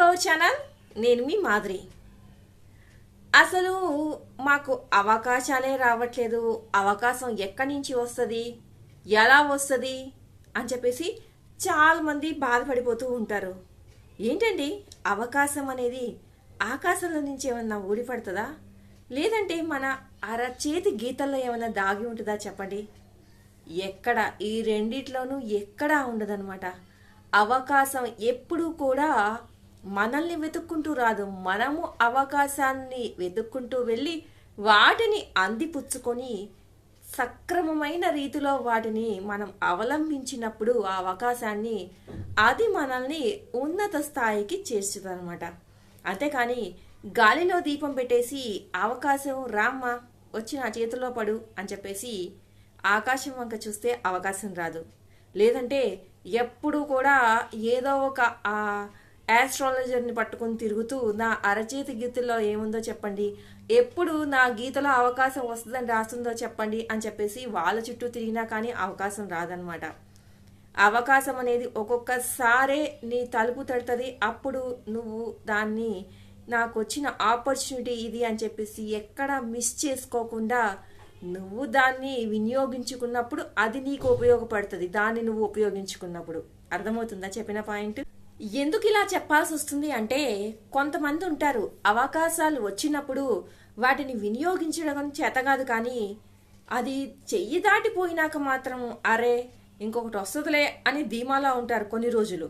Our channel. నేను మీ మాధురి. అసలు మాకు అవకాశాలే రావట్లేదు, అవకాశం ఎక్కడి నుంచి వస్తుంది, ఎలా వస్తుంది అని చెప్పేసి చాలామంది బాధపడిపోతూ ఉంటారు. ఏంటండి, అవకాశం అనేది ఆకాశంలో నుంచి ఏమన్నా ఊడిపడుతుందా, లేదంటే మన అరచేతి గీతల్లో ఏమైనా దాగి ఉంటుందా చెప్పండి. ఎక్కడ ఈ రెండిట్లోనూ ఎక్కడా ఉండదన్నమాట. అవకాశం ఎప్పుడూ కూడా మనల్ని వెతుక్కుంటూ రాదు, మనము అవకాశాన్ని వెతుక్కుంటూ వెళ్ళి వాటిని అందిపుచ్చుకొని సక్రమమైన రీతిలో వాటిని మనం అవలంబించినప్పుడు ఆ అవకాశాన్ని అది మనల్ని ఉన్నత స్థాయికి చేర్చుతుంది అనమాట. అంతేకాని గాలిలో దీపం పెట్టేసి అవకాశం రామ్మా వచ్చి నా చేతిలో పడు అని చెప్పేసి ఆకాశం వంక చూస్తే అవకాశం రాదు. లేదంటే ఎప్పుడు కూడా ఏదో ఒక ఆస్ట్రాలజర్ని పట్టుకొని తిరుగుతూ నా అరచేతి గీతల్లో ఏముందో చెప్పండి, ఎప్పుడు నా గీతలో అవకాశం వస్తుందని రాస్తుందో చెప్పండి అని చెప్పేసి వాళ్ళ చుట్టూ తిరిగినా కానీ అవకాశం రాదనమాట. అవకాశం అనేది ఒక్కొక్కసారే నీ తలుపు తడుతుంది. అప్పుడు నువ్వు దాన్ని నాకు వచ్చిన ఆపర్చునిటీ ఇది అని చెప్పేసి ఎక్కడ మిస్ చేసుకోకుండా నువ్వు దాన్ని వినియోగించుకున్నప్పుడు అది నీకు ఉపయోగపడుతుంది. దాన్ని నువ్వు ఉపయోగించుకున్నప్పుడు. అర్థమవుతుందా చెప్పిన పాయింట్? ఎందుకు ఇలా చెప్పాల్సి వస్తుంది అంటే, కొంతమంది ఉంటారు అవకాశాలు వచ్చినప్పుడు వాటిని వినియోగించడం చేత కాదు, కానీ అది చెయ్యి దాటిపోయినాక మాత్రం అరే ఇంకొకటి వస్తుందిలే అని ధీమాలా ఉంటారు కొన్ని రోజులు.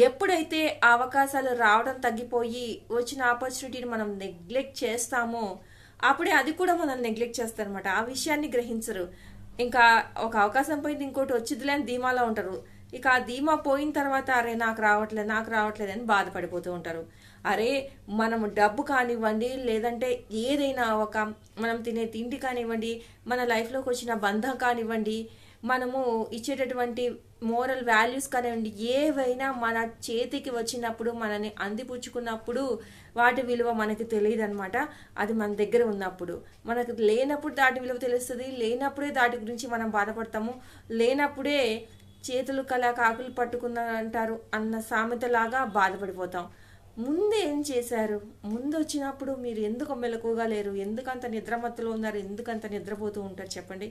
ఎప్పుడైతే ఆ అవకాశాలు రావడం తగ్గిపోయి వచ్చిన ఆపర్చునిటీని మనం నెగ్లెక్ట్ చేస్తామో అప్పుడే అది కూడా మనల్ని నెగ్లెక్ట్ చేస్తారనమాట. ఆ విషయాన్ని గ్రహించరు. ఇంకా ఒక అవకాశం పోయింది ఇంకోటి వచ్చిందిలే అని ధీమాలో ఉంటారు. ఇక ఆ ధీమా పోయిన తర్వాత అరే నాకు రావట్లేదు అని బాధపడిపోతూ ఉంటారు. అరే మనము డబ్బు కానివ్వండి, లేదంటే ఏదైనా ఒక మనం తినే తిండి కానివ్వండి, మన లైఫ్లోకి వచ్చిన బంధం కానివ్వండి, మనము ఇచ్చేటటువంటి మోరల్ వాల్యూస్ కానివ్వండి, ఏవైనా మన చేతికి వచ్చినప్పుడు మనని అందిపుచ్చుకున్నప్పుడు వాటి విలువ మనకి తెలియదు అనమాట. అది మన దగ్గర ఉన్నప్పుడు. మనకు లేనప్పుడు దాటి విలువ తెలుస్తుంది. లేనప్పుడే దాటి గురించి మనం బాధపడతాము. లేనప్పుడే చేతులు కల కాకులు పట్టుకున్న అంటారు అన్న సామెతలాగా బాధపడిపోతాం. ముందు ఏం చేశారు? ముందు వచ్చినప్పుడు మీరు ఎందుకు మెలకుగా లేరు? ఎందుకంత నిద్రమత్తులో ఉన్నారు? ఎందుకంత నిద్రపోతూ ఉంటారు చెప్పండి.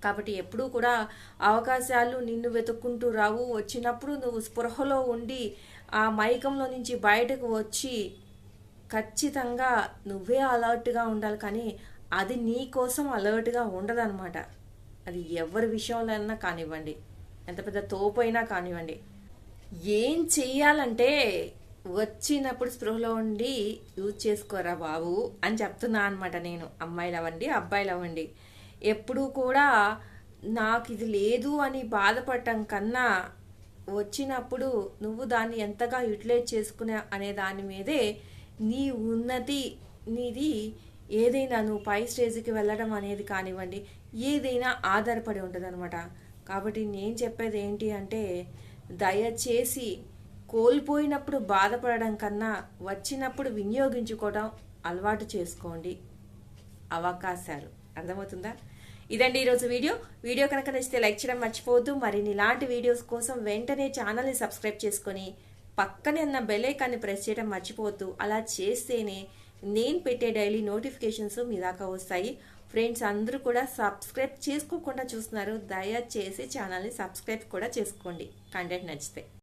కాబట్టి ఎప్పుడూ కూడా అవకాశాలు నిన్ను వెతుక్కుంటూ రావు. వచ్చినప్పుడు నువ్వు స్పృహలో ఉండి ఆ మైకంలో నుంచి బయటకు వచ్చి ఖచ్చితంగా నువ్వే అలర్ట్గా ఉండాలి. కానీ అది నీ కోసం అలర్ట్గా ఉండదన్నమాట. అది ఎవరి విషయంలో కానివ్వండి, ఎంత పెద్ద తోపైనా కానివ్వండి. ఏం చెయ్యాలంటే వచ్చినప్పుడు స్పృహలో ఉండి యూజ్ చేసుకోరా బాబు అని చెప్తున్నా అనమాట నేను. అమ్మాయిలు అవ్వండి, అబ్బాయిలు అవ్వండి, ఎప్పుడూ కూడా నాకు ఇది లేదు అని బాధపడటం కన్నా వచ్చినప్పుడు నువ్వు దాన్ని ఎంతగా యూటిలైజ్ చేసుకునే అనే దాని మీదే నీ ఉన్నతి, నీది ఏదైనా నువ్వు పై స్టేజ్కి వెళ్ళడం అనేది కానివ్వండి, ఏదైనా ఆధారపడి ఉంటుంది అనమాట. కాబట్టి నేను చెప్పేది ఏంటి అంటే, దయచేసి కోల్పోయినప్పుడు బాధపడడం కన్నా వచ్చినప్పుడు వినియోగించుకోవడం అలవాటు చేసుకోండి అవకాశాలు. అర్థమవుతుందా? ఇదండి ఈరోజు వీడియో కనుక నచ్చితే లైక్ చేయడం మర్చిపోవద్దు. మరిన్ని ఇలాంటి వీడియోస్ కోసం వెంటనే ఛానల్ని సబ్స్క్రైబ్ చేసుకొని పక్కనే ఉన్న బెల్ ఐకాన్ని ప్రెస్ చేయడం మర్చిపోవద్దు. అలా చేస్తేనే నేను పెట్టే డైలీ నోటిఫికేషన్స్ మీ దాకా వస్తాయి. ఫ్రెండ్స్ అందరూ కూడా సబ్స్క్రైబ్ చేసుకోకుండా చూస్తున్నారు, దయచేసి ఛానల్ని సబ్స్క్రైబ్ కూడా చేసుకోండి కంటెంట్ నచ్చితే.